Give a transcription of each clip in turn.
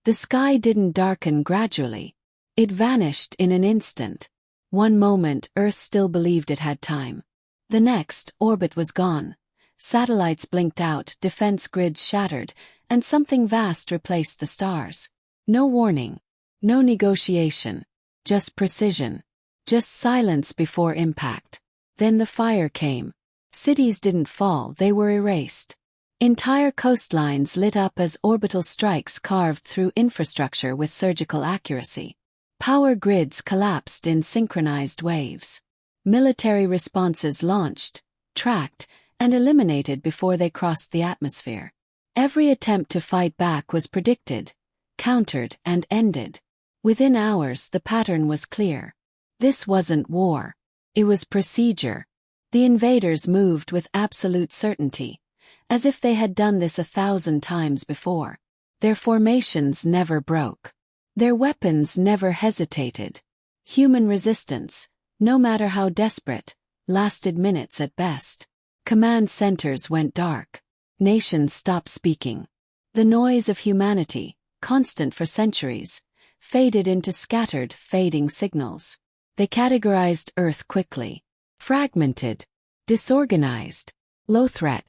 The sky didn't darken gradually. It vanished in an instant. One moment, Earth still believed it had time. The next, orbit was gone. Satellites blinked out, defense grids shattered, and something vast replaced the stars. No warning. No negotiation. Just precision. Just silence before impact. Then the fire came. Cities didn't fall, they were erased. Entire coastlines lit up as orbital strikes carved through infrastructure with surgical accuracy. Power grids collapsed in synchronized waves. Military responses launched, tracked, and eliminated before they crossed the atmosphere. Every attempt to fight back was predicted, countered, and ended. Within hours, the pattern was clear. This wasn't war. It was procedure. The invaders moved with absolute certainty, as if they had done this 1,000 times before. Their formations never broke. Their weapons never hesitated. Human resistance, no matter how desperate, lasted minutes at best. Command centers went dark. Nations stopped speaking. The noise of humanity, constant for centuries, faded into scattered, fading signals. They categorized Earth quickly. Fragmented. Disorganized. Low threat.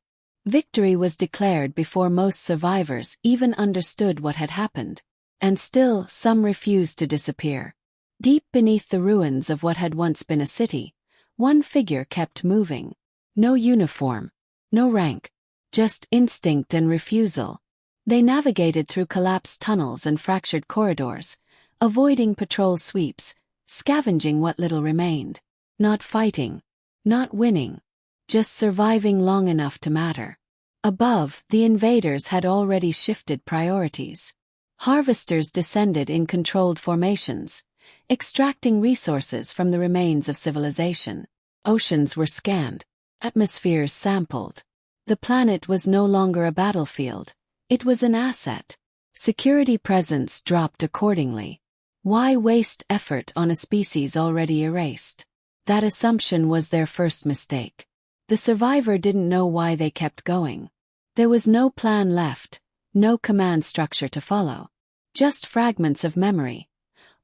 Victory was declared before most survivors even understood what had happened. And still, some refused to disappear. Deep beneath the ruins of what had once been a city, one figure kept moving. No uniform. No rank. Just instinct and refusal. They navigated through collapsed tunnels and fractured corridors, avoiding patrol sweeps, scavenging what little remained. Not fighting. Not winning. Just surviving long enough to matter. Above, the invaders had already shifted priorities. Harvesters descended in controlled formations, extracting resources from the remains of civilization. Oceans were scanned. Atmospheres sampled. The planet was no longer a battlefield. It was an asset. Security presence dropped accordingly. Why waste effort on a species already erased? That assumption was their first mistake. The survivor didn't know why they kept going. There was no plan left, no command structure to follow. Just fragments of memory.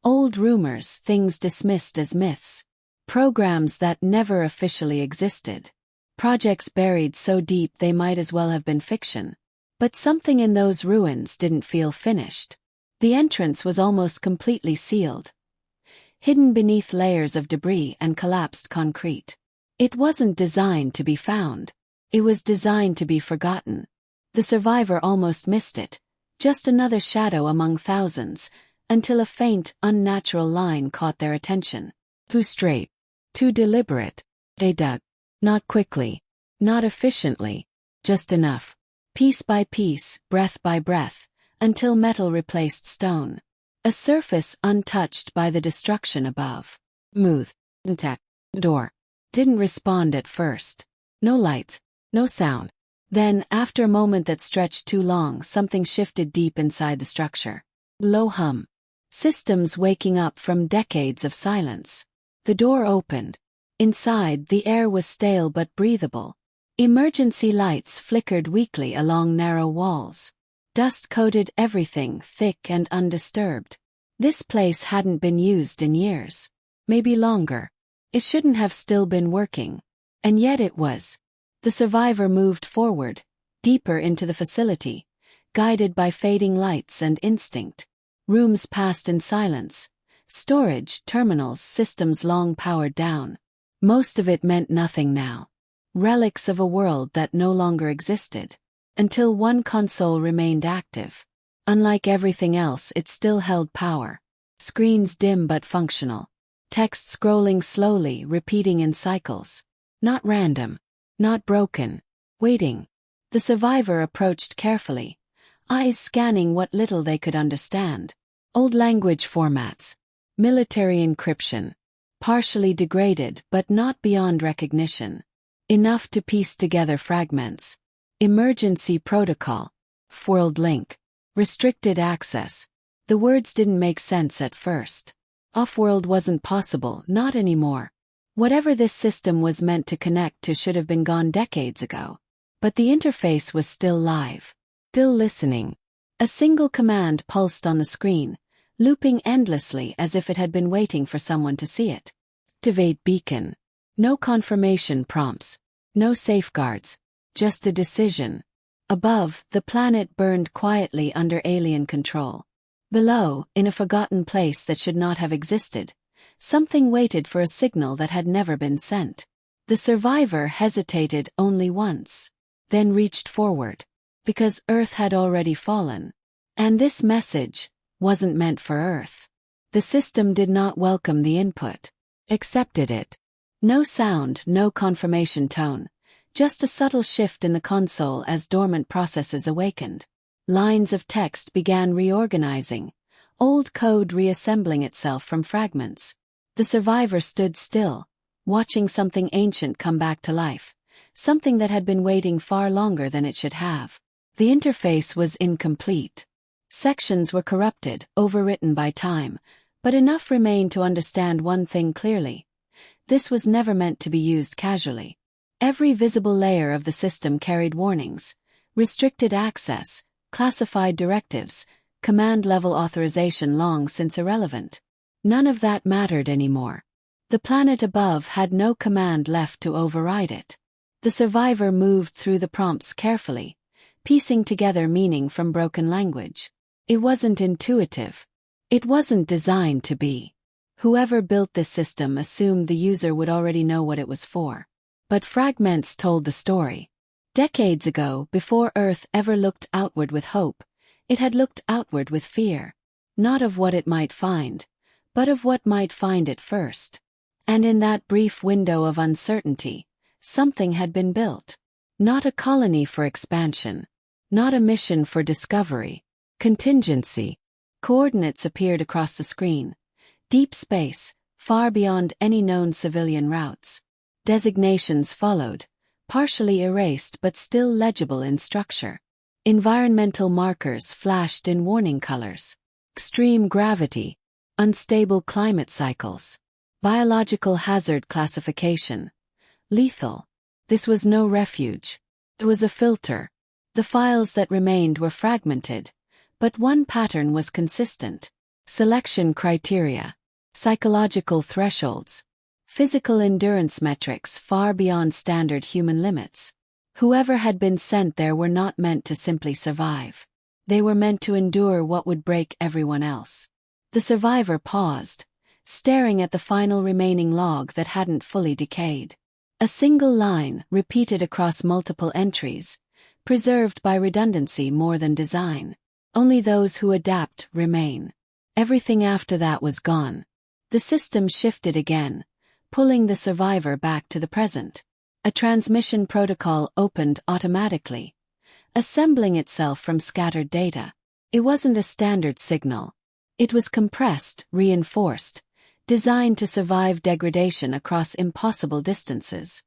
Old rumors, things dismissed as myths. Programs that never officially existed. Projects buried so deep they might as well have been fiction. But something in those ruins didn't feel finished. The entrance was almost completely sealed, hidden beneath layers of debris and collapsed concrete. It wasn't designed to be found. It was designed to be forgotten. The survivor almost missed it, just another shadow among thousands, until a faint, unnatural line caught their attention. Too straight. Too deliberate. They dug. Not quickly. Not efficiently. Just enough. Piece by piece, breath by breath, until metal replaced stone. A surface untouched by the destruction above. Smooth. Intact. Door. Didn't respond at first. No lights. No sound. Then, after a moment that stretched too long, something shifted deep inside the structure. Low hum. Systems waking up from decades of silence. The door opened. Inside, the air was stale but breathable. Emergency lights flickered weakly along narrow walls. Dust coated everything, thick and undisturbed. This place hadn't been used in years. Maybe longer. It shouldn't have still been working. And yet it was. The survivor moved forward, deeper into the facility, guided by fading lights and instinct. Rooms passed in silence. Storage, terminals, systems long powered down. Most of it meant nothing now. Relics of a world that no longer existed. Until one console remained active. Unlike everything else, it still held power. Screens dim but functional. Text scrolling slowly, repeating in cycles. Not random. Not broken. Waiting. The survivor approached carefully, eyes scanning what little they could understand. Old language formats. Military encryption. Partially degraded but not beyond recognition. Enough to piece together fragments. Emergency protocol. World link. Restricted access. The words didn't make sense at first. Off-world wasn't possible, not anymore. Whatever this system was meant to connect to should have been gone decades ago. But the interface was still live. Still listening. A single command pulsed on the screen, looping endlessly as if it had been waiting for someone to see it. Activate beacon. No confirmation prompts. No safeguards. Just a decision. Above, the planet burned quietly under alien control. Below, in a forgotten place that should not have existed, something waited for a signal that had never been sent. The survivor hesitated only once, then reached forward, because Earth had already fallen. And this message wasn't meant for Earth. The system did not welcome the input, accepted it. No sound, no confirmation tone, just a subtle shift in the console as dormant processes awakened. Lines of text began reorganizing, old code reassembling itself from fragments. The survivor stood still, watching something ancient come back to life, something that had been waiting far longer than it should have. The interface was incomplete. Sections were corrupted, overwritten by time, but enough remained to understand one thing clearly. This was never meant to be used casually. Every visible layer of the system carried warnings, restricted access, classified directives, command-level authorization long since irrelevant. None of that mattered anymore. The planet above had no command left to override it. The survivor moved through the prompts carefully, piecing together meaning from broken language. It wasn't intuitive. It wasn't designed to be. Whoever built this system assumed the user would already know what it was for. But fragments told the story. Decades ago, before Earth ever looked outward with hope, it had looked outward with fear. Not of what it might find, but of what might find it first. And in that brief window of uncertainty, something had been built. Not a colony for expansion. Not a mission for discovery. Contingency. Coordinates appeared across the screen. Deep space, far beyond any known civilian routes. Designations followed, partially erased but still legible in structure. Environmental markers flashed in warning colors. Extreme gravity. Unstable climate cycles. Biological hazard classification. Lethal. This was no refuge. It was a filter. The files that remained were fragmented, but one pattern was consistent. Selection criteria. Psychological thresholds. Physical endurance metrics far beyond standard human limits. Whoever had been sent there were not meant to simply survive. They were meant to endure what would break everyone else. The survivor paused, staring at the final remaining log that hadn't fully decayed. A single line, repeated across multiple entries, preserved by redundancy more than design. Only those who adapt remain. Everything after that was gone. The system shifted again, pulling the survivor back to the present. A transmission protocol opened automatically, assembling itself from scattered data. It wasn't a standard signal. It was compressed, reinforced, designed to survive degradation across impossible distances.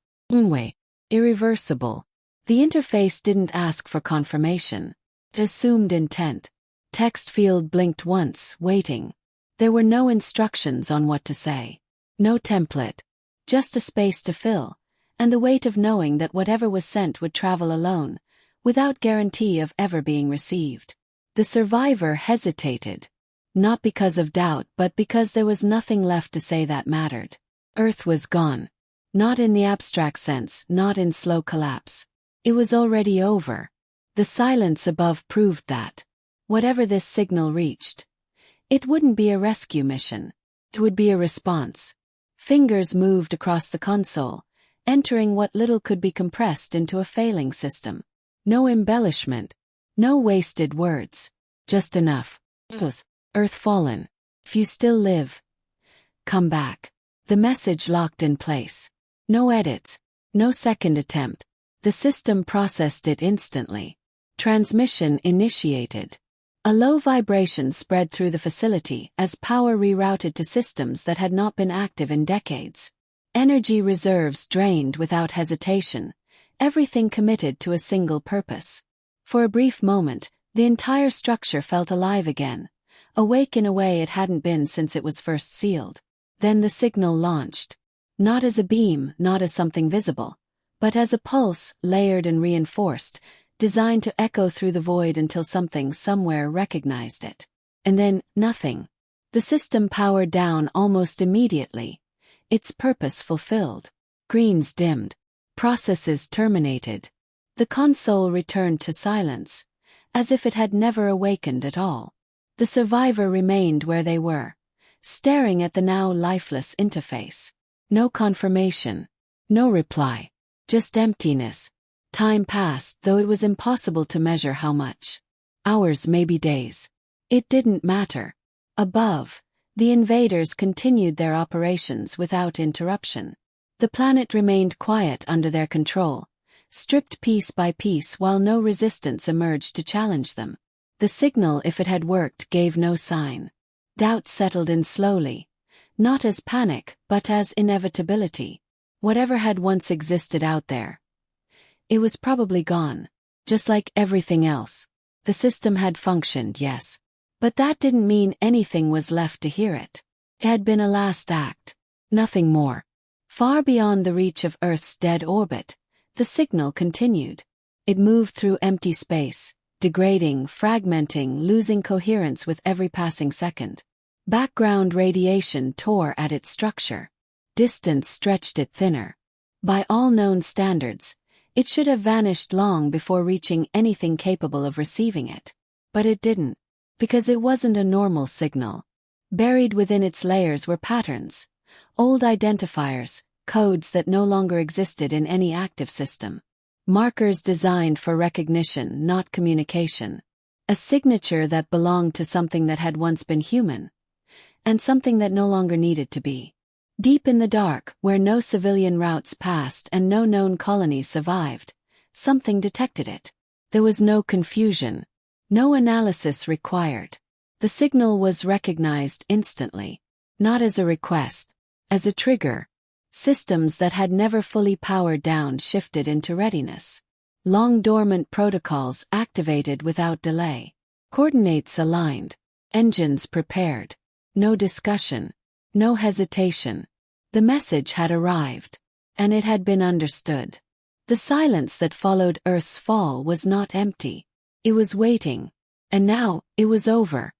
Irreversible. The interface didn't ask for confirmation. It assumed intent. Text field blinked once, waiting. There were no instructions on what to say. No template. Just a space to fill, and the weight of knowing that whatever was sent would travel alone, without guarantee of ever being received. The survivor hesitated. Not because of doubt, but because there was nothing left to say that mattered. Earth was gone. Not in the abstract sense, not in slow collapse. It was already over. The silence above proved that. Whatever this signal reached, it wouldn't be a rescue mission. It would be a response. Fingers moved across the console, entering what little could be compressed into a failing system. No embellishment. No wasted words. Just enough. Earth fallen. If you still live, come back. The message locked in place. No edits. No second attempt. The system processed it instantly. Transmission initiated. A low vibration spread through the facility as power rerouted to systems that had not been active in decades. Energy reserves drained without hesitation, everything committed to a single purpose. For a brief moment, the entire structure felt alive again, awake in a way it hadn't been since it was first sealed. Then the signal launched. Not as a beam, not as something visible, but as a pulse, layered and reinforced, designed to echo through the void until something somewhere recognized it. And then, nothing. The system powered down almost immediately, its purpose fulfilled. Greens dimmed. Processes terminated. The console returned to silence, as if it had never awakened at all. The survivor remained where they were, staring at the now lifeless interface. No confirmation. No reply. Just emptiness. Time passed, though it was impossible to measure how much. Hours, maybe days. It didn't matter. Above, the invaders continued their operations without interruption. The planet remained quiet under their control, stripped piece by piece while no resistance emerged to challenge them. The signal, if it had worked, gave no sign. Doubt settled in slowly, not as panic, but as inevitability. Whatever had once existed out there, it was probably gone. Just like everything else. The system had functioned, yes. But that didn't mean anything was left to hear it. It had been a last act. Nothing more. Far beyond the reach of Earth's dead orbit, the signal continued. It moved through empty space, degrading, fragmenting, losing coherence with every passing second. Background radiation tore at its structure. Distance stretched it thinner. By all known standards, it should have vanished long before reaching anything capable of receiving it. But it didn't, because it wasn't a normal signal. Buried within its layers were patterns, old identifiers, codes that no longer existed in any active system. Markers designed for recognition, not communication. A signature that belonged to something that had once been human, and something that no longer needed to be. Deep in the dark, where no civilian routes passed and no known colonies survived, something detected it. There was no confusion, no analysis required. The signal was recognized instantly, not as a request, as a trigger. Systems that had never fully powered down shifted into readiness. Long dormant protocols activated without delay. Coordinates aligned. Engines prepared. No discussion. No hesitation. The message had arrived. And it had been understood. The silence that followed Earth's fall was not empty. It was waiting. And now, it was over.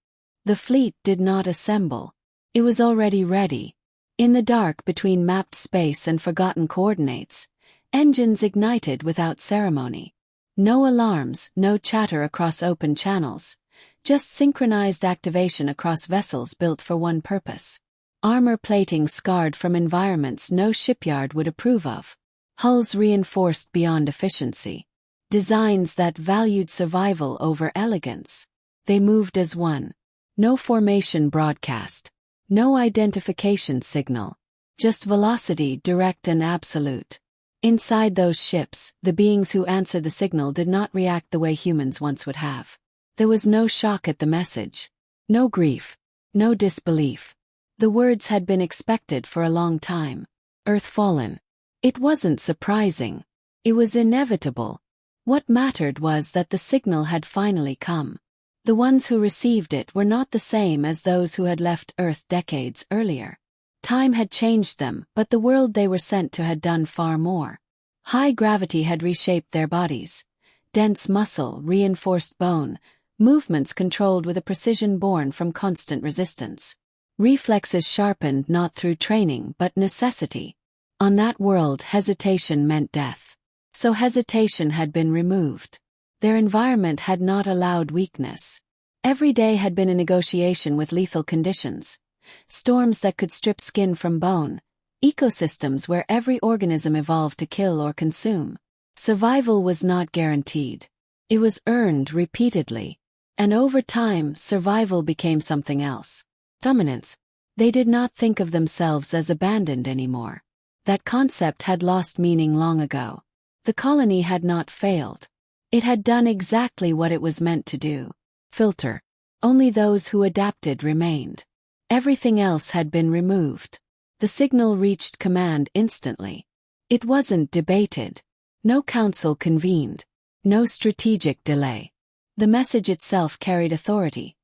The fleet did not assemble. It was already ready. In the dark between mapped space and forgotten coordinates, engines ignited without ceremony. No alarms, no chatter across open channels, just synchronized activation across vessels built for one purpose. Armor plating scarred from environments no shipyard would approve of. Hulls reinforced beyond efficiency. Designs that valued survival over elegance. They moved as one. No formation broadcast. No identification signal. Just velocity, direct and absolute. Inside those ships, the beings who answered the signal did not react the way humans once would have. There was no shock at the message. No grief. No disbelief. The words had been expected for a long time. Earth fallen. It wasn't surprising. It was inevitable. What mattered was that the signal had finally come. The ones who received it were not the same as those who had left Earth decades earlier. Time had changed them, but the world they were sent to had done far more. High gravity had reshaped their bodies. Dense muscle, reinforced bone, movements controlled with a precision born from constant resistance. Reflexes sharpened not through training but necessity. On that world, hesitation meant death. So hesitation had been removed. Their environment had not allowed weakness. Every day had been a negotiation with lethal conditions. Storms that could strip skin from bone. Ecosystems where every organism evolved to kill or consume. Survival was not guaranteed. It was earned repeatedly. And over time, survival became something else. Dominance. They did not think of themselves as abandoned anymore. That concept had lost meaning long ago. The colony had not failed. It had done exactly what it was meant to do. Filter. Only those who adapted remained. Everything else had been removed. The signal reached command instantly. It wasn't debated. No council convened. No strategic delay. The message itself carried authority.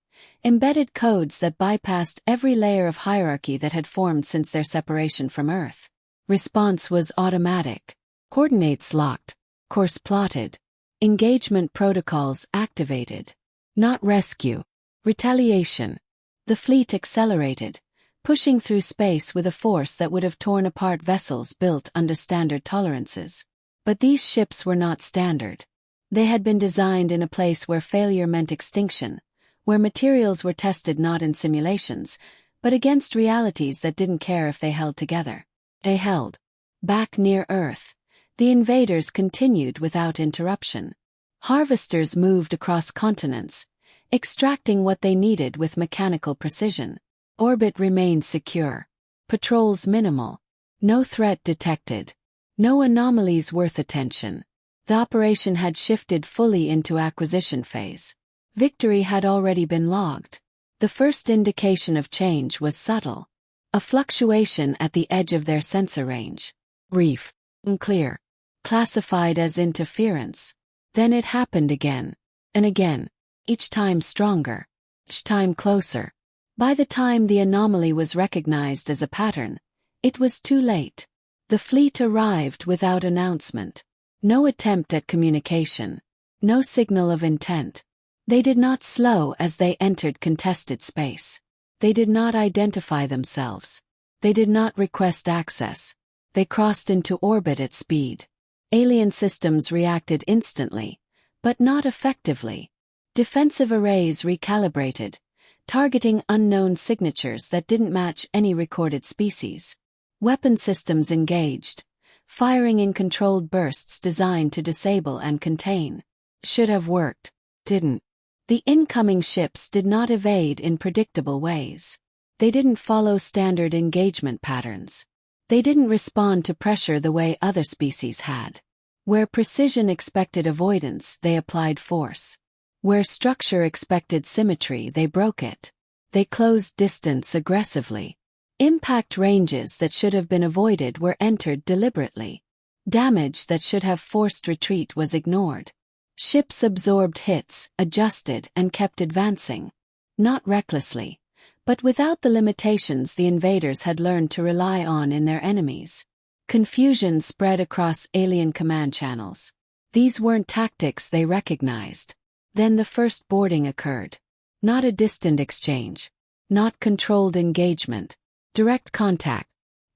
Embedded codes that bypassed every layer of hierarchy that had formed since their separation from Earth. Response was automatic. Coordinates locked. Course plotted. Engagement protocols activated. Not rescue. Retaliation. The fleet accelerated, pushing through space with a force that would have torn apart vessels built under standard tolerances. But these ships were not standard. They had been designed in a place where failure meant extinction, where materials were tested not in simulations, but against realities that didn't care if they held together. They held. Back near Earth, the invaders continued without interruption. Harvesters moved across continents, extracting what they needed with mechanical precision. Orbit remained secure. Patrols minimal. No threat detected. No anomalies worth attention. The operation had shifted fully into acquisition phase. Victory had already been logged. The first indication of change was subtle. A fluctuation at the edge of their sensor range. Brief. Unclear. Classified as interference. Then it happened again. And again. Each time stronger. Each time closer. By the time the anomaly was recognized as a pattern, it was too late. The fleet arrived without announcement. No attempt at communication. No signal of intent. They did not slow as they entered contested space. They did not identify themselves. They did not request access. They crossed into orbit at speed. Alien systems reacted instantly, but not effectively. Defensive arrays recalibrated, targeting unknown signatures that didn't match any recorded species. Weapon systems engaged, firing in controlled bursts designed to disable and contain. Should have worked. Didn't. The incoming ships did not evade in predictable ways. They didn't follow standard engagement patterns. They didn't respond to pressure the way other species had. Where precision expected avoidance, they applied force. Where structure expected symmetry, they broke it. They closed distance aggressively. Impact ranges that should have been avoided were entered deliberately. Damage that should have forced retreat was ignored. Ships absorbed hits, adjusted, and kept advancing. Not recklessly, but without the limitations the invaders had learned to rely on in their enemies. Confusion spread across alien command channels. These weren't tactics they recognized. Then the first boarding occurred. Not a distant exchange. Not controlled engagement. Direct contact.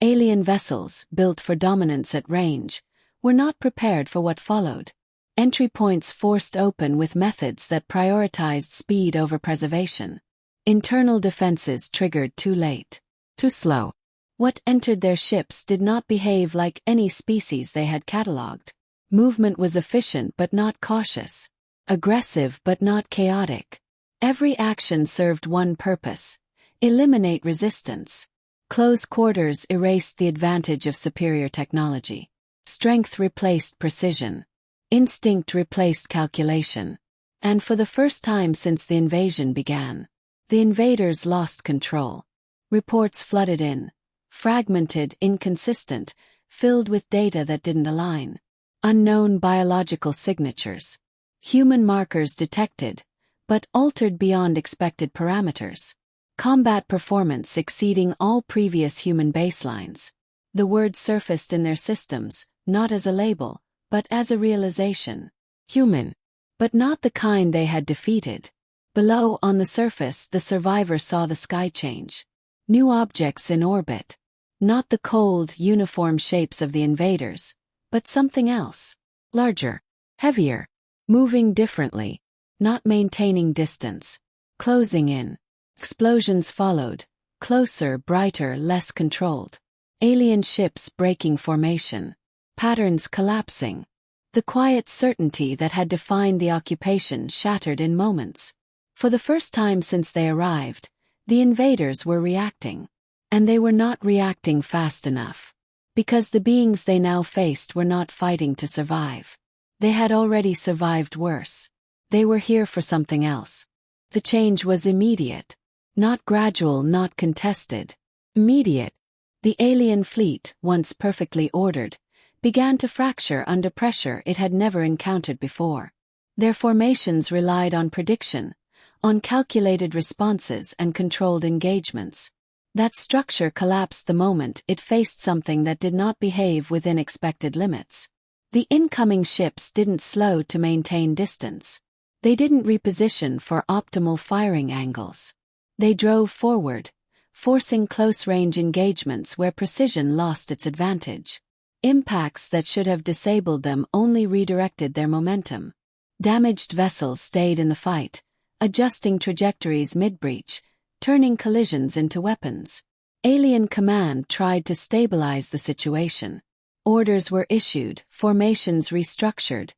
Alien vessels, built for dominance at range, were not prepared for what followed. Entry points forced open with methods that prioritized speed over preservation. Internal defenses triggered too late. Too slow. What entered their ships did not behave like any species they had catalogued. Movement was efficient but not cautious. Aggressive but not chaotic. Every action served one purpose: eliminate resistance. Close quarters erased the advantage of superior technology. Strength replaced precision. Instinct replaced calculation. And for the first time since the invasion began, the invaders lost control. Reports flooded in. Fragmented, inconsistent, filled with data that didn't align. Unknown biological signatures. Human markers detected, but altered beyond expected parameters. Combat performance exceeding all previous human baselines. The word surfaced in their systems, not as a label, but as a realization. Human. But not the kind they had defeated. Below, on the surface, the survivor saw the sky change. New objects in orbit. Not the cold, uniform shapes of the invaders, but something else. Larger. Heavier. Moving differently. Not maintaining distance. Closing in. Explosions followed. Closer, brighter, less controlled. Alien ships breaking formation. Patterns collapsing. The quiet certainty that had defined the occupation shattered in moments. For the first time since they arrived, the invaders were reacting. And they were not reacting fast enough. Because the beings they now faced were not fighting to survive. They had already survived worse. They were here for something else. The change was immediate. Not gradual, not contested. Immediate. The alien fleet, once perfectly ordered, began to fracture under pressure it had never encountered before. Their formations relied on prediction, on calculated responses and controlled engagements. That structure collapsed the moment it faced something that did not behave within expected limits. The incoming ships didn't slow to maintain distance. They didn't reposition for optimal firing angles. They drove forward, forcing close-range engagements where precision lost its advantage. Impacts that should have disabled them only redirected their momentum. Damaged vessels stayed in the fight, adjusting trajectories mid-breach, turning collisions into weapons. Alien Command tried to stabilize the situation. Orders were issued, formations restructured,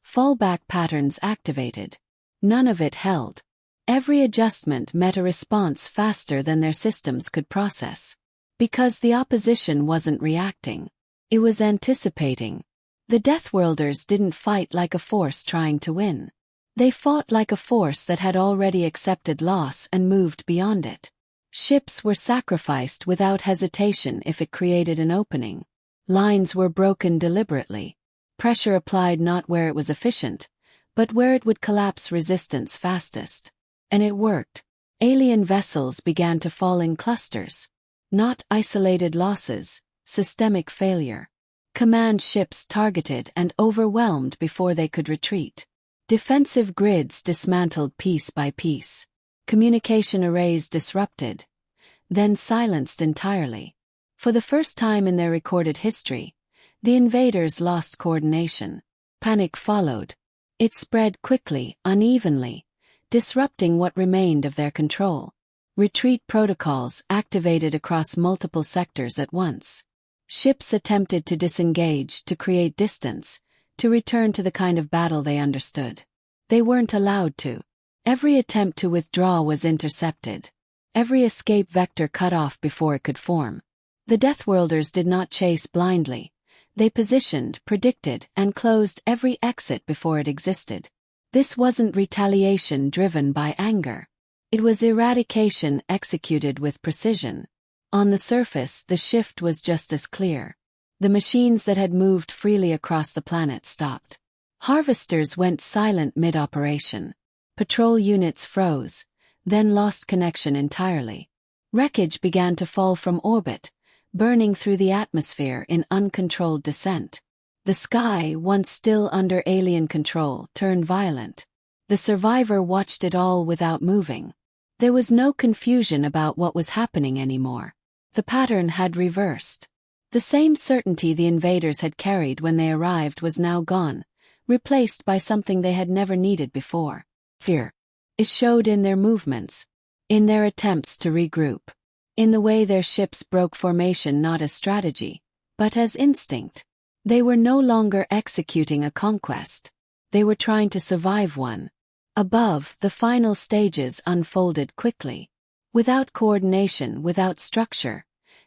fallback patterns activated. None of it held. Every adjustment met a response faster than their systems could process. Because the opposition wasn't reacting. It was anticipating. The Deathworlders didn't fight like a force trying to win. They fought like a force that had already accepted loss and moved beyond it. Ships were sacrificed without hesitation if it created an opening. Lines were broken deliberately. Pressure applied not where it was efficient, but where it would collapse resistance fastest. And it worked. Alien vessels began to fall in clusters. Not isolated losses, systemic failure. Command ships targeted and overwhelmed before they could retreat. Defensive grids dismantled piece by piece. Communication arrays disrupted, then silenced entirely. For the first time in their recorded history, the invaders lost coordination. Panic followed. It spread quickly, unevenly, disrupting what remained of their control. Retreat protocols activated across multiple sectors at once. Ships attempted to disengage, to create distance, to return to the kind of battle they understood. They weren't allowed to. Every attempt to withdraw was intercepted. Every escape vector cut off before it could form. The Deathworlders did not chase blindly. They positioned, predicted, and closed every exit before it existed. This wasn't retaliation driven by anger. It was eradication executed with precision. On the surface, the shift was just as clear. The machines that had moved freely across the planet stopped. Harvesters went silent mid-operation. Patrol units froze, then lost connection entirely. Wreckage began to fall from orbit, burning through the atmosphere in uncontrolled descent. The sky, once still under alien control, turned violent. The survivor watched it all without moving. There was no confusion about what was happening anymore. The pattern had reversed. The same certainty the invaders had carried when they arrived was now gone, replaced by something they had never needed before. Fear. It showed in their movements, in their attempts to regroup, in the way their ships broke formation not as strategy, but as instinct. They were no longer executing a conquest. They were trying to survive one. Above, the final stages unfolded quickly. Without coordination, without structure,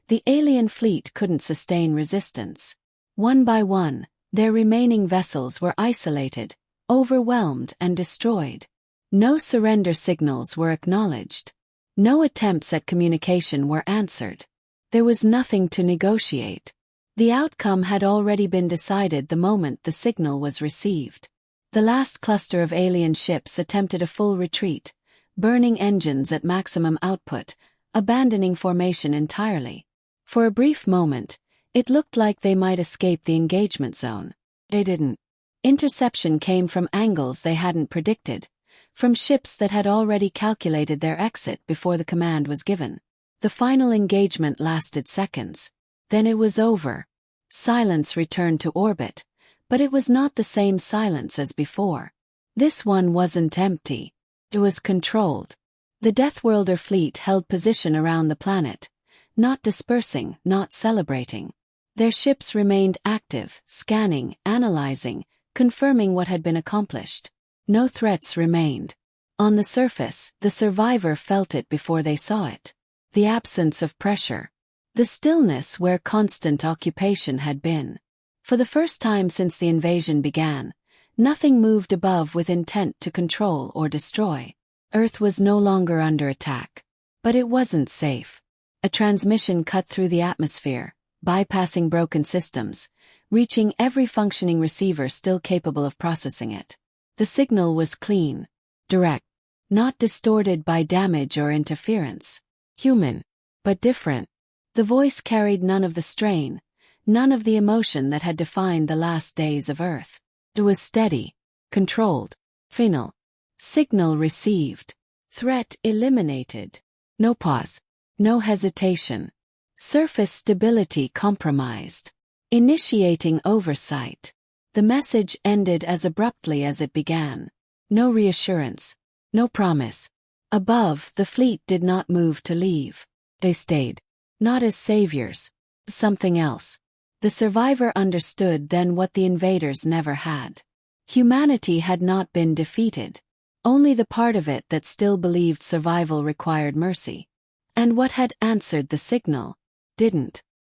the alien fleet couldn't sustain resistance. One by one, their remaining vessels were isolated, overwhelmed and destroyed. No surrender signals were acknowledged. No attempts at communication were answered. There was nothing to negotiate. The outcome had already been decided the moment the signal was received. The last cluster of alien ships attempted a full retreat, burning engines at maximum output, abandoning formation entirely. For a brief moment, it looked like they might escape the engagement zone. They didn't. Interception came from angles they hadn't predicted, from ships that had already calculated their exit before the command was given. The final engagement lasted seconds. Then it was over. Silence returned to orbit, but it was not the same silence as before. This one wasn't empty. It was controlled. The Deathworlder fleet held position around the planet, not dispersing, not celebrating. Their ships remained active, scanning, analyzing, confirming what had been accomplished. No threats remained. On the surface, the survivor felt it before they saw it. The absence of pressure. The stillness where constant occupation had been. For the first time since the invasion began, nothing moved above with intent to control or destroy. Earth was no longer under attack. But it wasn't safe. A transmission cut through the atmosphere, bypassing broken systems, reaching every functioning receiver still capable of processing it. The signal was clean, direct, not distorted by damage or interference. Human, but different. The voice carried none of the strain, None of the emotion that had defined the last days of Earth. It was steady, controlled, final. Signal received. Threat eliminated. No pause. No hesitation. Surface stability compromised. Initiating oversight. The message ended as abruptly as it began. No reassurance. No promise. Above, the fleet did not move to leave. They stayed. Not as saviors. Something else. The survivor understood then what the invaders never had. Humanity had not been defeated. Only the part of it that still believed survival required mercy. And what had answered the signal didn't.